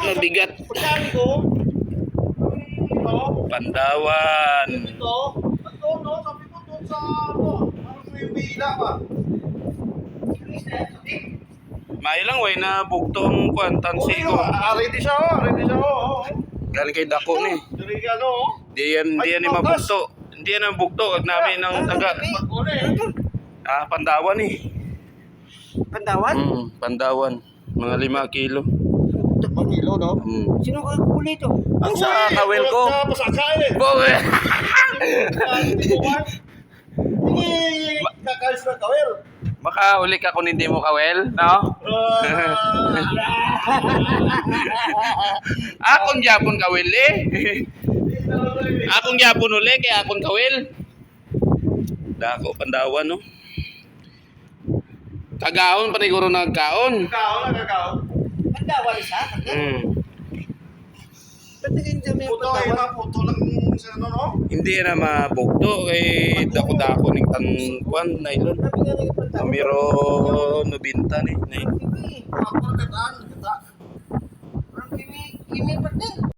Mabigat. Pagkari ko. Pandawan. Ito. Ito, no? Sabi ko doon sa, ano, parang may bila pa. May lang way na bugto ang kwan tansi ko. Ready siya, oh. Ready siya, oh. Galing kay dako ni. Dari ano, oh. Di yan ni mabugto. Hindi yan ang bugto kag namin ng taga. Pandawan ni. Pandawan? Pandawan. Mga 5 kilo. 5 kilo, no? Sino ka huli ito? Ang sa kawil ko. Pasakay eh. Boy. Hindi, kakalis na kawil. Baka uli ka kung hindi mo kawel, no? Akong Japon kawil eh. Akong Japon uli kaya akong kawil. Dako Pandawan no. Kagaon pa siguro nagkaon. Kakaon na kakaon. Pandawan isa? Patingin sa may Puto, pandawan. puto lang sa ano, no? Hindi na mabugto eh dako-dako ning tankuan nylon. Sabi nga ng pandawan. Amiro nobinta ni. Ako na kataan, kata. Parang kimi pa din.